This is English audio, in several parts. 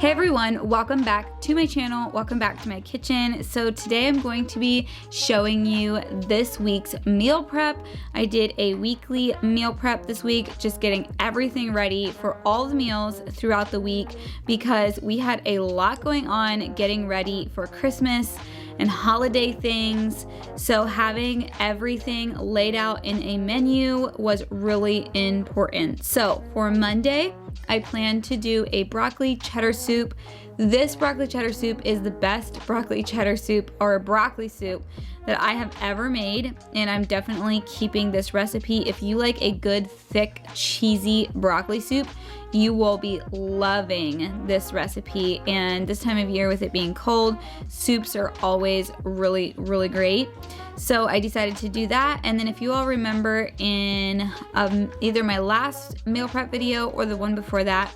Hey everyone, welcome back to my channel, welcome back to my kitchen. So today I'm going to be showing you this week's meal prep. I did a weekly meal prep this week, just getting everything ready for all the meals throughout the week because we had a lot going on getting ready for Christmas and holiday things. So having everything laid out in a menu was really important. So for Monday, I plan to do a broccoli cheddar soup. This broccoli cheddar soup is the best broccoli cheddar soup or broccoli soup that I have ever made, and I'm definitely keeping this recipe. If you like a good, thick, cheesy broccoli soup, you will be loving this recipe. And this time of year with it being cold, soups are always really, really great. So I decided to do that. And then if you all remember in either my last meal prep video or the one before that,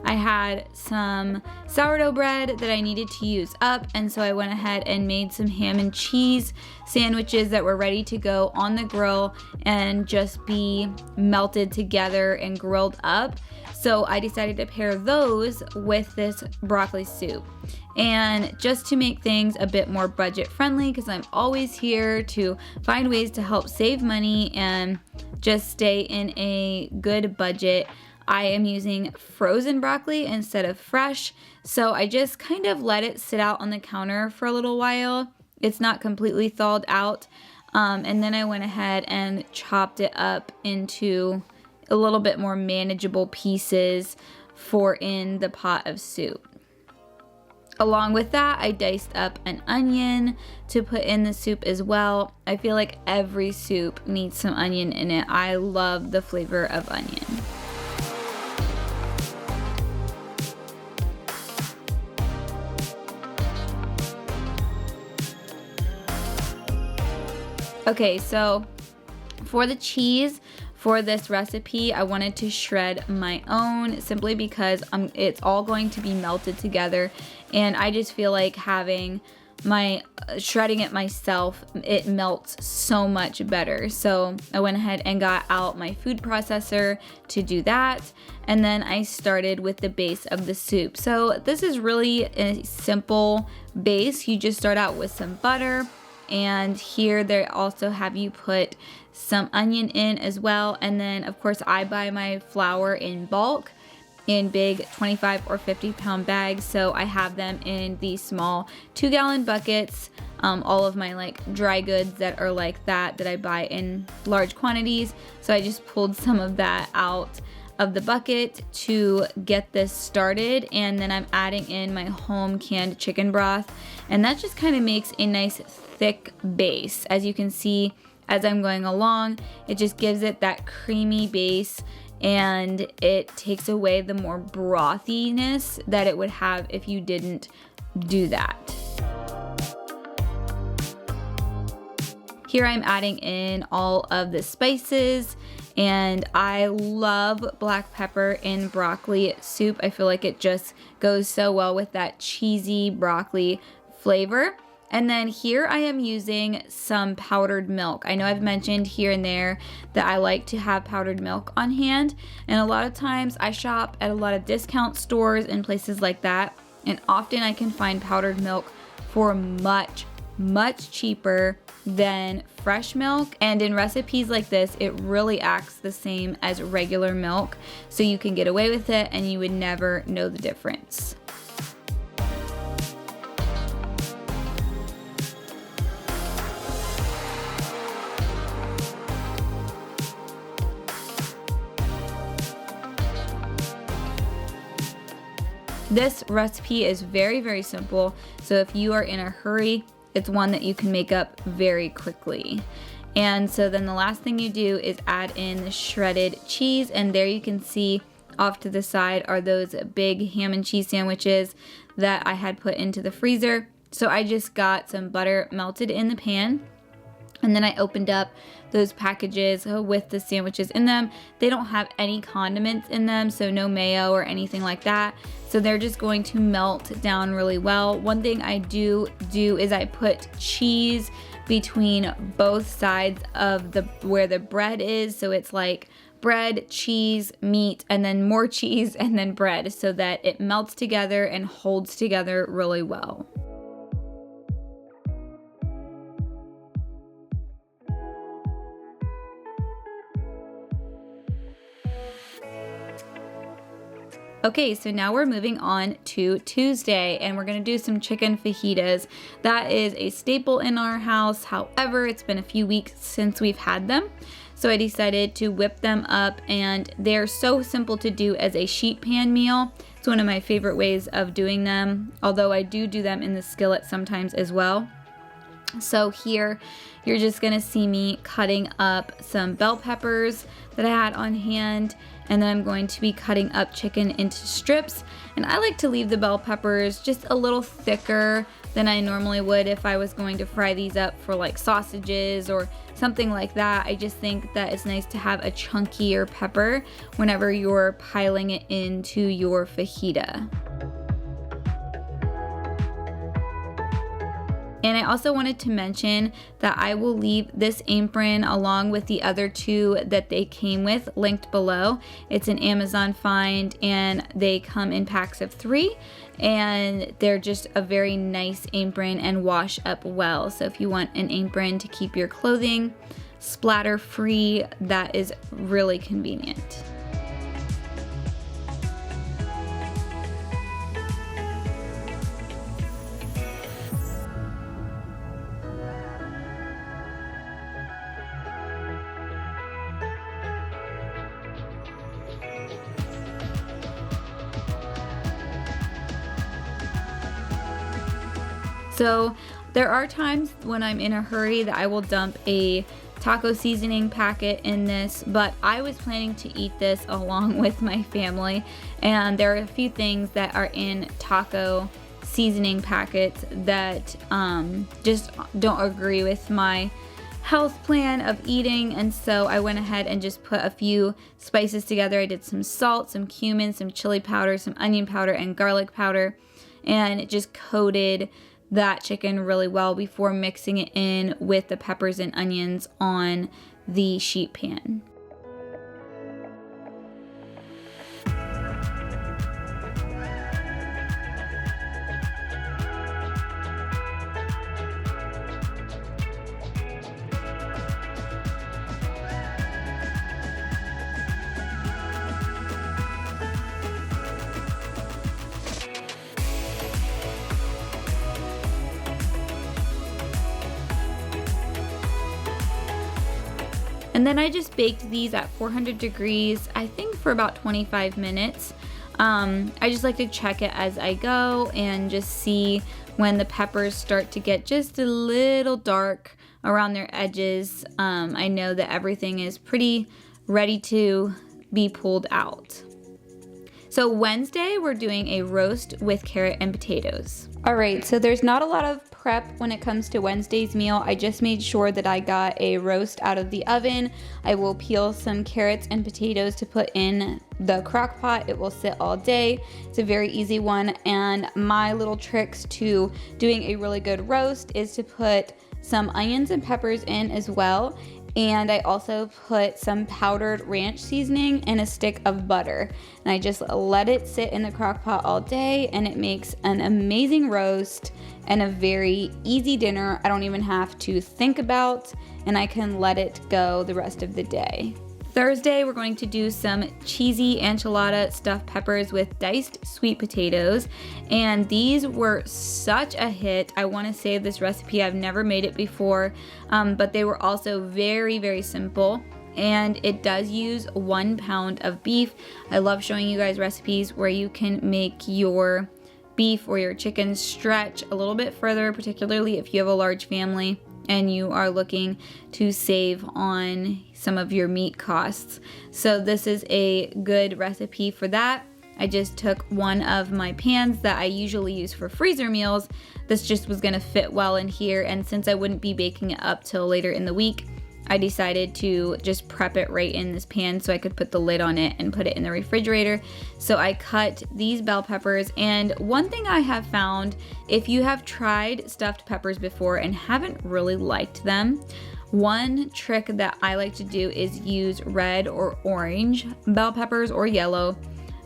I had some sourdough bread that I needed to use up, and so I went ahead and made some ham and cheese sandwiches that were ready to go on the grill and just be melted together and grilled up. So I decided to pair those with this broccoli soup. And just to make things a bit more budget friendly, because I'm always here to find ways to help save money and just stay in a good budget, I am using frozen broccoli instead of fresh. So I just kind of let it sit out on the counter for a little while. It's not completely thawed out. And then I went ahead and chopped it up into a little bit more manageable pieces for in the pot of soup. Along with that, I diced up an onion to put in the soup as well. I feel like every soup needs some onion in it. I love the flavor of onion. Okay, so for the cheese for this recipe, I wanted to shred my own simply because it's all going to be melted together, and I just feel like having my shredding it myself, it melts so much better. So I went ahead and got out my food processor to do that, and then I started with the base of the soup. So this is really a simple base. You just start out with some butter, and here they also have you put some onion in as well. And then of course I buy my flour in bulk in big 25 or 50 pound bags. So I have them in these small 2-gallon buckets. All of my like dry goods that are like that I buy in large quantities. So I just pulled some of that out of the bucket to get this started, and then I'm adding in my home canned chicken broth, and that just kind of makes a nice thick base. As you can see as I'm going along, it just gives it that creamy base, and it takes away the more brothiness that it would have if you didn't do that. Here I'm adding in all of the spices, and I love black pepper in broccoli soup. I feel like it just goes so well with that cheesy broccoli flavor. And then here I am using some powdered milk. I know I've mentioned here and there that I like to have powdered milk on hand, and a lot of times I shop at a lot of discount stores and places like that, and often I can find powdered milk for much cheaper than fresh milk. And in recipes like this, it really acts the same as regular milk, so you can get away with it and you would never know the difference. This recipe is very, very simple, so if you are in a hurry, it's one that you can make up very quickly. And so then the last thing you do is add in the shredded cheese, and there you can see off to the side are those big ham and cheese sandwiches that I had put into the freezer. So I just got some butter melted in the pan, and then I opened up those packages with the sandwiches in them. They don't have any condiments in them, so no mayo or anything like that. So they're just going to melt down really well. One thing I do is I put cheese between both sides of where the bread is, so it's like bread, cheese, meat, and then more cheese, and then bread, so that it melts together and holds together really well. Okay, so now we're moving on to Tuesday, and we're gonna do some chicken fajitas. That is a staple in our house. However, it's been a few weeks since we've had them. So I decided to whip them up, and they're so simple to do as a sheet pan meal. It's one of my favorite ways of doing them, although I do them in the skillet sometimes as well. So here, you're just gonna see me cutting up some bell peppers that I had on hand, and then I'm going to be cutting up chicken into strips. And I like to leave the bell peppers just a little thicker than I normally would if I was going to fry these up for like sausages or something like that. I just think that it's nice to have a chunkier pepper whenever you're piling it into your fajita. And I also wanted to mention that I will leave this apron along with the other two that they came with linked below. It's an Amazon find, and they come in packs of 3, and they're just a very nice apron and wash up well. So if you want an apron to keep your clothing splatter free, that is really convenient. So there are times when I'm in a hurry that I will dump a taco seasoning packet in this, but I was planning to eat this along with my family, and there are a few things that are in taco seasoning packets that just don't agree with my health plan of eating, and so I went ahead and just put a few spices together. I did some salt, some cumin, some chili powder, some onion powder, and garlic powder, and it just coated that chicken really well before mixing it in with the peppers and onions on the sheet pan. And then I just baked these at 400 degrees, I think for about 25 minutes. I just like to check it as I go and just see when the peppers start to get just a little dark around their edges. I know that everything is pretty ready to be pulled out. So Wednesday, we're doing a roast with carrot and potatoes. All right, so there's not a lot of prep when it comes to Wednesday's meal. I just made sure that I got a roast out of the oven. I will peel some carrots and potatoes to put in the crock pot. It will sit all day. It's a very easy one, and my little tricks to doing a really good roast is to put some onions and peppers in as well. And I also put some powdered ranch seasoning and a stick of butter. And I just let it sit in the crock pot all day, and it makes an amazing roast and a very easy dinner. I don't even have to think about, and I can let it go the rest of the day. Thursday, we're going to do some cheesy enchilada stuffed peppers with diced sweet potatoes, and these were such a hit. I want to save this recipe. I've never made it before, but they were also very, very simple, and it does use 1 pound of beef. I love showing you guys recipes where you can make your beef or your chicken stretch a little bit further, particularly if you have a large family and you are looking to save on some of your meat costs. So this is a good recipe for that. I just took one of my pans that I usually use for freezer meals. This just was gonna fit well in here, and since I wouldn't be baking it up till later in the week, I decided to just prep it right in this pan so I could put the lid on it and put it in the refrigerator. So I cut these bell peppers, and one thing I have found, if you have tried stuffed peppers before and haven't really liked them, One trick that I like to do is use red or orange bell peppers or yellow.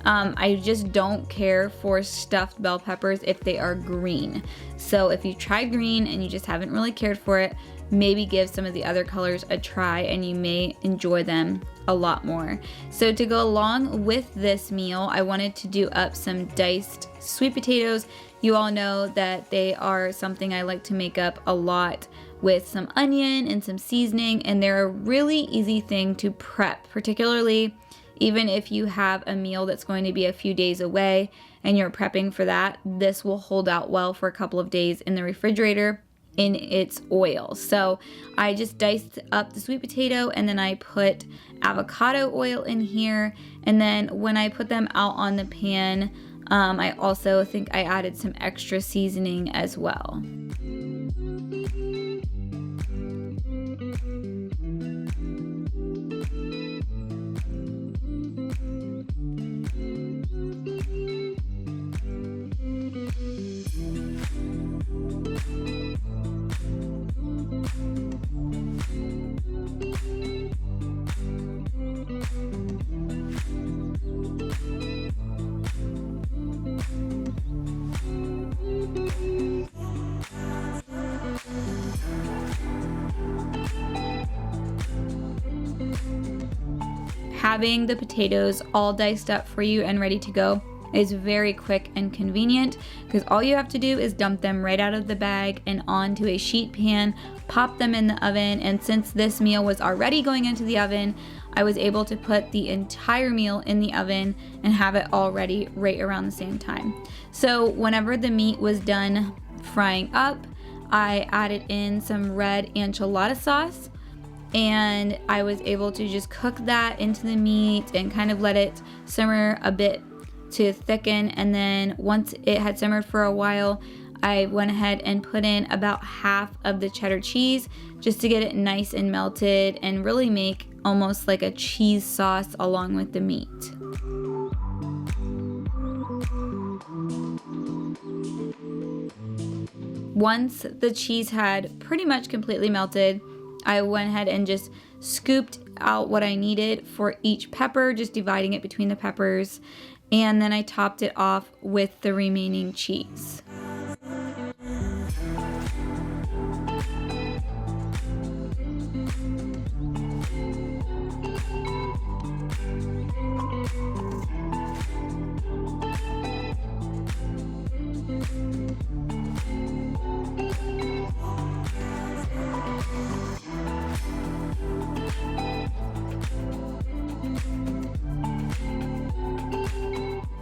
I just don't care for stuffed bell peppers if they are green. So if you tried green and you just haven't really cared for it, maybe give some of the other colors a try and you may enjoy them a lot more. So to go along with this meal, I wanted to do up some diced sweet potatoes. You all know that they are something I like to make up a lot with some onion and some seasoning, and they're a really easy thing to prep, particularly even if you have a meal that's going to be a few days away and you're prepping for that. This will hold out well for a couple of days in the refrigerator in its oil. So I just diced up the sweet potato and then I put avocado oil in here, and then when I put them out on the pan, I also think I added some extra seasoning as well. Having the potatoes all diced up for you and ready to go is very quick and convenient, because all you have to do is dump them right out of the bag and onto a sheet pan, pop them in the oven, and since this meal was already going into the oven, I was able to put the entire meal in the oven and have it all ready right around the same time. So whenever the meat was done frying up, I added in some red enchilada sauce, and I was able to just cook that into the meat and kind of let it simmer a bit to thicken. And then once it had simmered for a while, I went ahead and put in about half of the cheddar cheese just to get it nice and melted and really make almost like a cheese sauce along with the meat. Once the cheese had pretty much completely melted, I went ahead and just scooped out what I needed for each pepper, just dividing it between the peppers, and then I topped it off with the remaining cheese.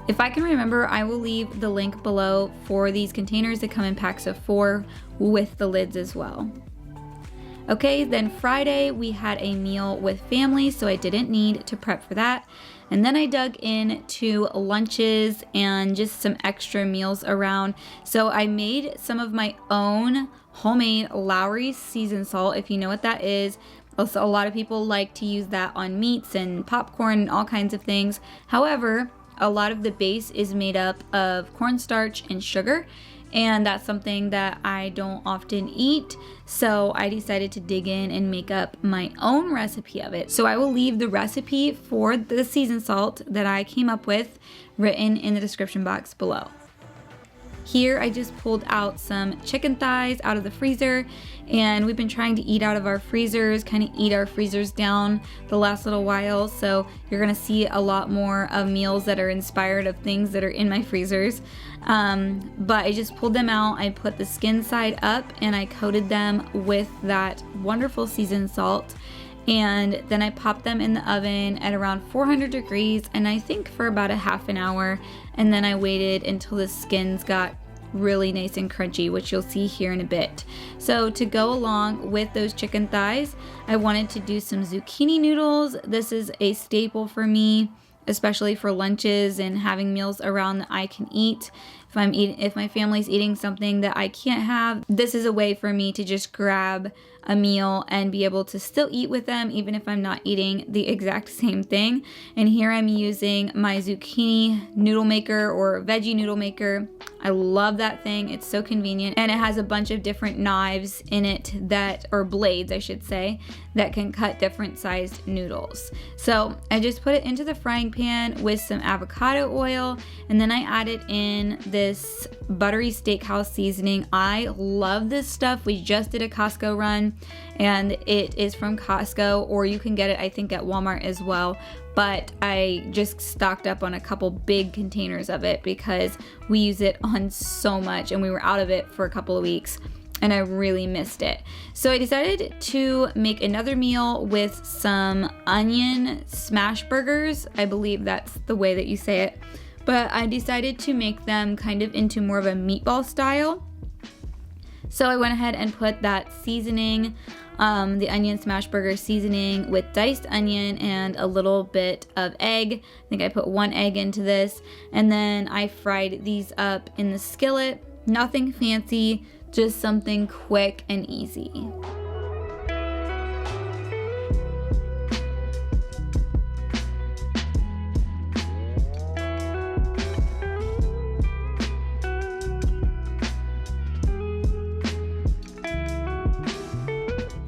If I can remember, I will leave the link below for these containers that come in packs of 4 with the lids as well. Okay, then Friday we had a meal with family, so I didn't need to prep for that. And then I dug into lunches and just some extra meals around. So I made some of my own homemade Lowry's seasoned salt, if you know what that is. Also, a lot of people like to use that on meats and popcorn and all kinds of things. However, a lot of the base is made up of cornstarch and sugar, and that's something that I don't often eat, so I decided to dig in and make up my own recipe of it. So I will leave the recipe for the seasoned salt that I came up with written in the description box below. Here I just pulled out some chicken thighs out of the freezer, and we've been trying to eat out of our freezers, kind of eat our freezers down the last little while, so you're gonna see a lot more of meals that are inspired of things that are in my freezers. But I just pulled them out, I put the skin side up, and I coated them with that wonderful seasoned salt. And then I popped them in the oven at around 400 degrees, and I think for about a half an hour, and then I waited until the skins got really nice and crunchy, which you'll see here in a bit. So to go along with those chicken thighs, I wanted to do some zucchini noodles. This is a staple for me, especially for lunches and having meals around that I can eat. if my family's eating something that I can't have, this is a way for me to just grab a meal and be able to still eat with them even if I'm not eating the exact same thing. And here I'm using my zucchini noodle maker or veggie noodle maker. I love that thing. It's so convenient, and it has a bunch of different knives in it or blades I should say, that can cut different sized noodles. So I just put it into the frying pan with some avocado oil, and then I added in this buttery steakhouse seasoning. I love this stuff. We just did a Costco run, and it is from Costco, or you can get it I think at Walmart as well. But I just stocked up on a couple big containers of it because we use it on so much, and we were out of it for a couple of weeks and I really missed it. So I decided to make another meal with some onion smash burgers. I believe that's the way that you say it. But I decided to make them kind of into more of a meatball style. So I went ahead and put that seasoning, the onion smash burger seasoning with diced onion and a little bit of egg. I think I put 1 egg into this, and then I fried these up in the skillet. Nothing fancy, just something quick and easy.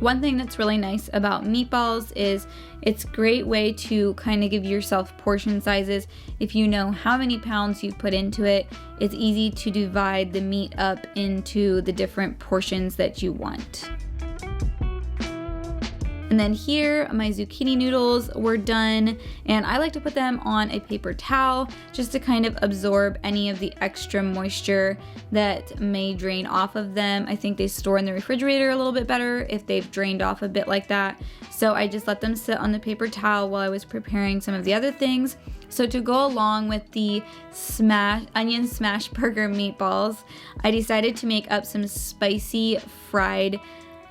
One thing that's really nice about meatballs is it's a great way to kind of give yourself portion sizes. If you know how many pounds you put into it, it's easy to divide the meat up into the different portions that you want. And then here, my zucchini noodles were done, and I like to put them on a paper towel just to kind of absorb any of the extra moisture that may drain off of them. I think they store in the refrigerator a little bit better if they've drained off a bit like that. So I just let them sit on the paper towel while I was preparing some of the other things. So to go along with the onion smash burger meatballs, I decided to make up some spicy fried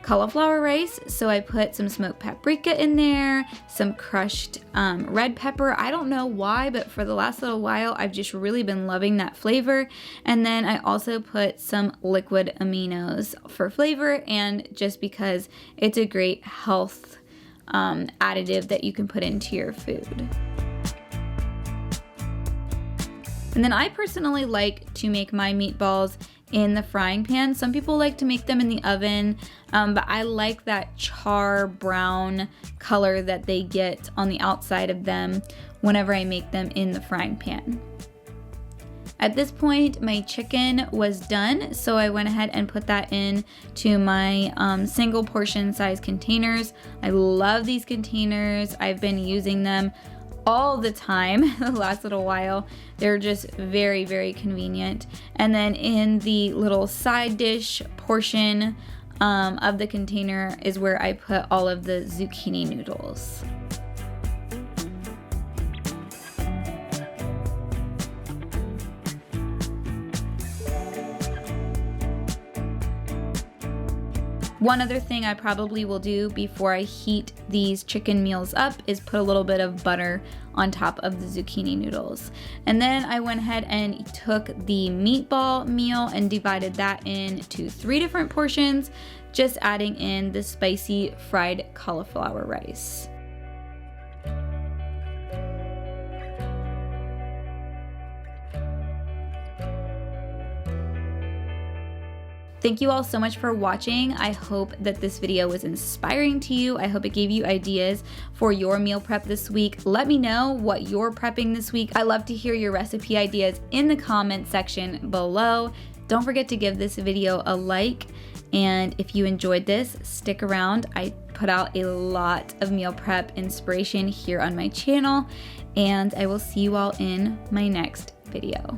cauliflower rice. So I put some smoked paprika in there, some crushed red pepper. I don't know why, but for the last little while, I've just really been loving that flavor. And then I also put some liquid aminos for flavor, and just because it's a great health additive that you can put into your food. And then I personally like to make my meatballs in the frying pan. Some people like to make them in the oven, but I like that char brown color that they get on the outside of them whenever I make them in the frying pan. At this point, my chicken was done, so I went ahead and put that in to my single portion size containers. I love these containers. I've been using them all the time the last little while. They're just very, very convenient. And then in the little side dish portion of the container is where I put all of the zucchini noodles. One other thing I probably will do before I heat these chicken meals up is put a little bit of butter on top of the zucchini noodles. And then I went ahead and took the meatball meal and divided that into 3 different portions, just adding in the spicy fried cauliflower rice. Thank you all so much for watching. I hope that this video was inspiring to you. I hope it gave you ideas for your meal prep this week. Let me know what you're prepping this week. I love to hear your recipe ideas in the comment section below. Don't forget to give this video a like. And if you enjoyed this, stick around. I put out a lot of meal prep inspiration here on my channel, and I will see you all in my next video.